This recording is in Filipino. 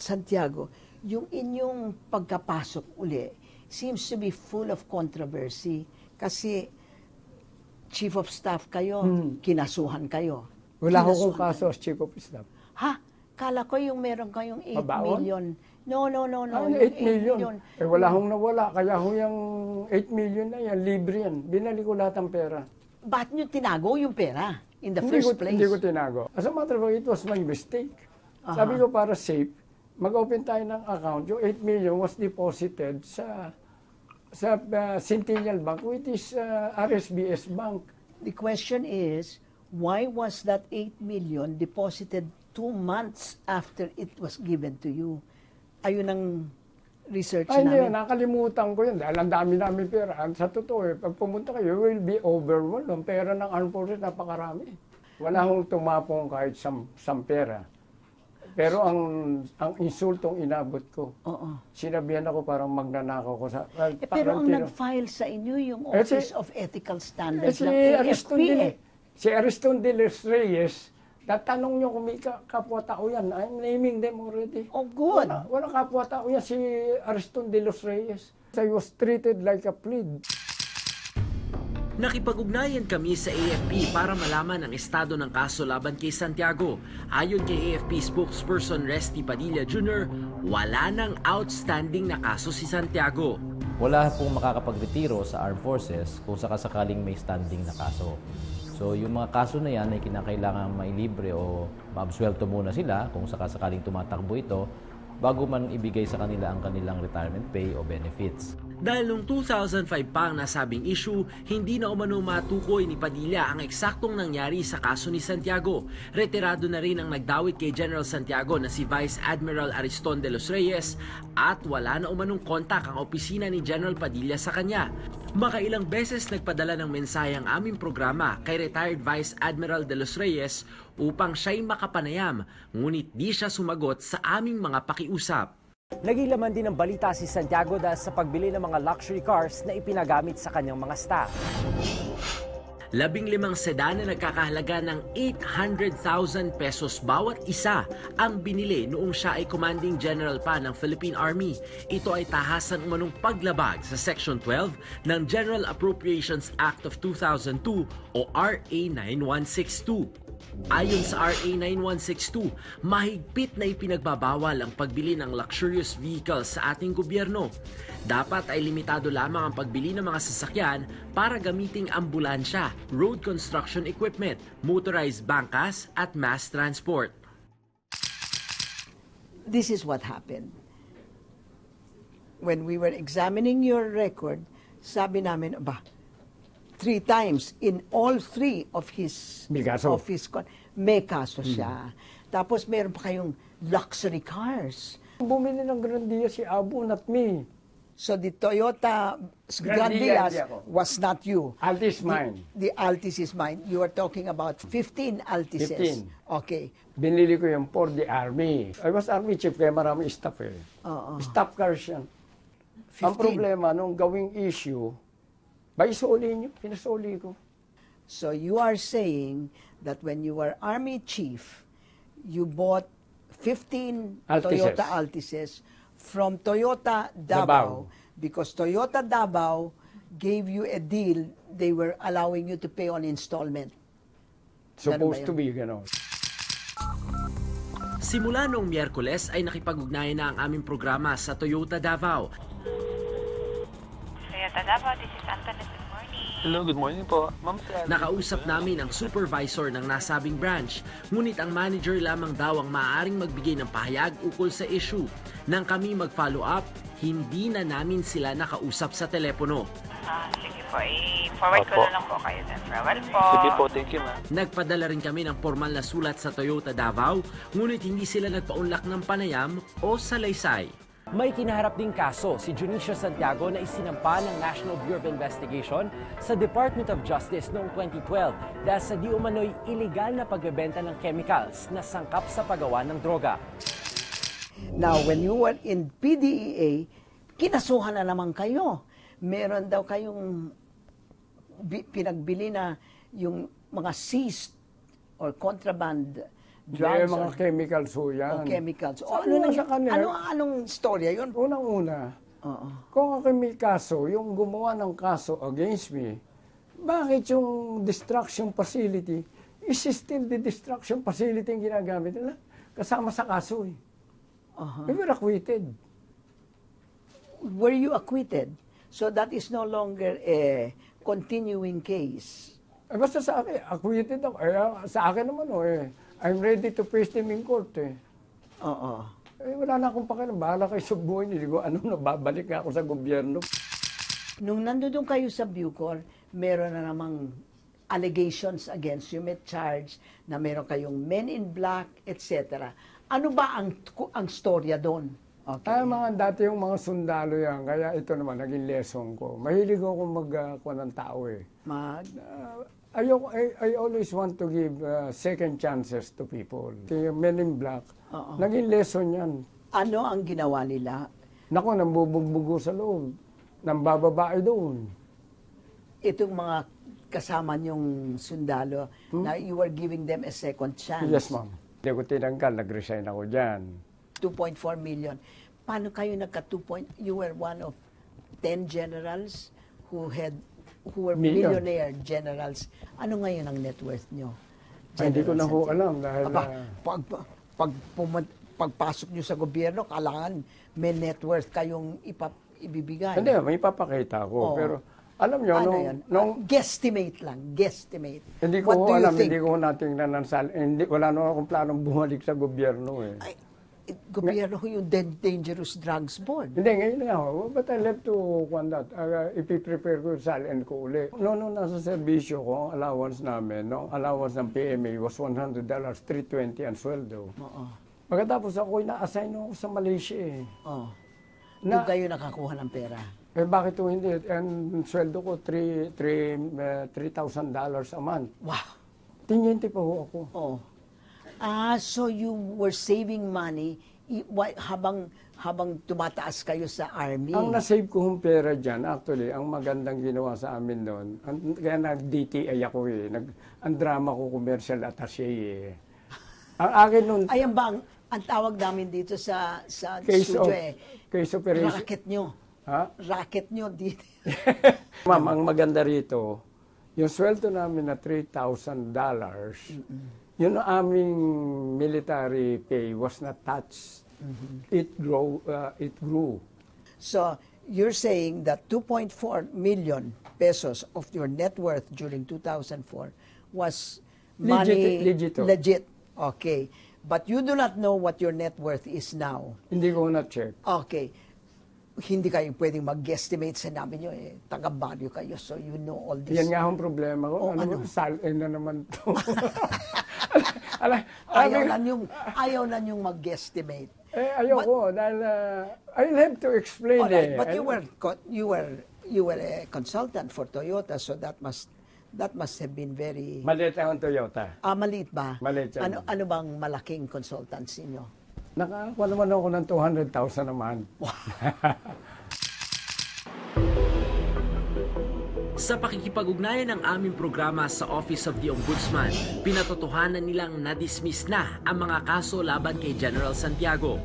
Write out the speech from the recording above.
Santiago, yung inyong pagkapasok uli seems to be full of controversy kasi chief of staff kayo, kinasuhan kayo. Wala akong kaso as chief of staff. Ha? Kala ko yung meron kayong 8 Mabaon? million. No. Ano, Yung 8 million. Eh, wala akong nawala. Kaya ho yung 8 million na yan, libre yan. Binali ko lahat ng pera. Ba't nyo tinago yung pera in the first place? Hindi ko tinago. As a matter of fact, it was my mistake. Sabi ko para safe, mag-open tayo ng account. Yung 8 million was deposited sa Centennial Bank, which is RSBS Bank. The question is, why was that 8 million deposited 2 months after it was given to you? Ayun ang research Ay, namin. hindi, nakalimutan ko yun. Dahil ang dami namin pera. Sa totoo, pag pumunta kayo, you will be overwhelmed. Ang pera ng armed forces, napakarami. Wala akong tumapong kahit sa pera. Pero ang insultong inabot ko, sinabihan ako parang magnanakaw ko sa... Pero ang nag-file sa inyo yung Office of Ethical Standards ng AFP Si Ariston de los Reyes, tatanong nyo kung may kapwa-tao yan. I'm naming them already. Oh, good. Wala kapwa-tao yan si Ariston de los Reyes. I was treated like a plebe. Nakipag-ugnayan kami sa AFP para malaman ang estado ng kaso laban kay Santiago. Ayon kay AFP spokesperson Resty Padilla Jr., wala nang outstanding na kaso si Santiago. Wala pong makakapagretiro sa armed forces kung sakasakaling may standing na kaso. So yung mga kaso na yan ay kinakailangan mailibre o maabsuelto muna sila kung sakasakaling tumatakbo ito bago man ibigay sa kanila ang kanilang retirement pay o benefits. Dahil noong 2005 pa ang nasabing issue, hindi na umano matukoy ni Padilla ang eksaktong nangyari sa kaso ni Santiago. Retirado na rin ang nagdawit kay General Santiago na si Vice Admiral Ariston de los Reyes at wala na umanong kontak ang opisina ni General Padilla sa kanya. Makailang beses nagpadala ng mensahe ang aming programa kay retired Vice Admiral de los Reyes upang siya'y makapanayam, ngunit di siya sumagot sa aming mga pakiusap. Nagilaman din ng balita si Santiago dahil sa pagbili ng mga luxury cars na ipinagamit sa kanyang mga staff. 15 sedan na nagkakahalaga ng 800,000 pesos bawat isa ang binili noong siya ay commanding general pa ng Philippine Army. Ito ay tahasan umanong paglabag sa Section 12 ng General Appropriations Act of 2002 o RA 9162. Ayon sa RA 9162, mahigpit na ipinagbabawal ang pagbili ng luxurious vehicles sa ating gobyerno. Dapat ay limitado lamang ang pagbili ng mga sasakyan para gamiting ambulansya, road construction equipment, motorized bangkas at mass transport. This is what happened. When we were examining your record, sabi namin, 3 times in all 3 of his office may kaso siya. Tapos meron pa kayong luxury cars. Bumili ng Grandia si Abu, not me. So the Toyota Grandias was not you. Altis mine. The Altis is mine. You are talking about 15 Altises. 15. Okay. Binili ko yung for the Army. I was Army chief kaya marami staff eh. Staff cars yan. 15. Ang problema nung gawing issue, baisuli nyo, pinasuli ko. So you are saying that when you were Army Chief, you bought 15 Toyota Altises from Toyota Davao because Toyota Davao gave you a deal, they were allowing you to pay on installment. Supposed to be, gano'n. Simula noong Miyerkules ay nakipag-ugnayan na ang aming programa sa Toyota Davao. Toyota Davao, this is Antoinette. Good morning. Hello, good morning po. Ma'am, nakausap namin ang supervisor ng nasabing branch, ngunit ang manager lamang daw ang maaaring magbigay ng pahayag ukol sa issue. Nang kami mag-follow up, hindi na namin sila nakausap sa telepono. Sige po, i-forward ko na lang po kayo sa travel po. Sige po, thank you ma'am. Nagpadala rin kami ng formal na sulat sa Toyota Davao, ngunit hindi sila nagpaunlak ng panayam o salaysay. May kinaharap ding kaso si Junicio Santiago na isinampa ng National Bureau of Investigation sa Department of Justice noong 2012 dahil sa di umano'y iligal na pagbebenta ng chemicals na sangkap sa paggawa ng droga. Now, when you were in PDEA, kinasuhan na naman kayo. Meron daw kayong pinagbili na yung mga seized or contraband drugs? Mga chemicals ho yan. O chemicals. O Sabi ko sa kanila, anong storya yun? Unang-una, Oo. kung ako may kaso, yung gumawa ng kaso against me, bakit yung destruction facility is still the destruction facility yung ginagamit nila? Kasama sa kaso eh. We were acquitted. Were you acquitted? So that is no longer a continuing case. Basta sa akin, acquitted ako. Sa akin naman, I'm ready to face them in court eh. Oo. Wala na akong pakialam. Bahala kayo sa buhay niyo. Nababalik ako sa gobyerno. Nung nandun kayo sa Bucor, meron na namang allegations against you, may charge na meron kayong men in black, etc. Ano ba ang storya doon? Okay. Mga dati yung mga sundalo yan, kaya ito naman, naging lesson ko. Mahilig ako magkuha ng tao eh. I always want to give second chances to people. Yung men in black, naging lesson yan. Ano ang ginawa nila? Nako, nambubugbugo sa loob. Nambababae doon. Itong mga kasama niyong sundalo, na you were giving them a second chance. Yes, ma'am. Hindi ko tinanggal, nag-resign ako dyan. 2.4 million. Paano kayo You were one of 10 generals who were millionaire generals. Ano ngayon ang net worth nyo? Hindi ko na ho alam dahil... Pagpasok nyo sa gobyerno, kailangan may net worth kayong ibibigay. Hindi, may papakita ko. Pero alam nyo, guesstimate lang, guesstimate. Hindi ko ho alam, hindi ko natingnan ng wala naman akong planong bumalik sa gobyerno eh. Ay, gobyerno ko yung Dangerous Drugs Board. Hindi, ngayon nga ho. But I left to ipiprepare ko yung salin ko uli. Noong nasa serbisyo ko, ang allowance namin, allowance ng PMA was $100, $320 ang sweldo. Pagkatapos ako, na-assign ako sa Malaysia eh. Doon kayo nakakuha ng pera. Bakit ho hindi? Ang sweldo ko, $3,000 a month. Wow. Tinyente pa ho ako. So you were saving money habang tumataas kayo sa army? Ang nasave ko hong pera dyan, actually, ang magandang ginawa sa amin noon, kaya nag-DTI ako eh. Ang drama ko, commercial attaché eh. Ang akin noon... Ayan ba ang tawag namin dito sa case studio case operation. Racket nyo. Ha? Racket nyo dito. Ma'am, ang maganda rito, yung sweldo namin na $3,000, yung aming military pay was not touched. It grew. So, you're saying that 2.4 million pesos of your net worth during 2004 was money legit. Okay. But you do not know what your net worth is now. Hindi ko na-check. Okay. Hindi kayo pwedeng mag-guesstimate sa namin nyo eh. Taga-Baguio kayo, so you know all this. Yan nga ang problema ko. Salin na naman to. Ayaw na nyong mag-guesstimate. Ayoko. Dahil I'll have to explain right, But you were a consultant for Toyota, so that must have been very... Maliit ang Toyota. Maliit ba? Maliit yan. Ano bang malaking consultancy nyo? Nakakuha naman ako ng 200,000 a month. Sa pakikipag-ugnayan ng aming programa sa Office of the Ombudsman, pinatotohanan nilang na-dismiss na ang mga kaso laban kay General Santiago.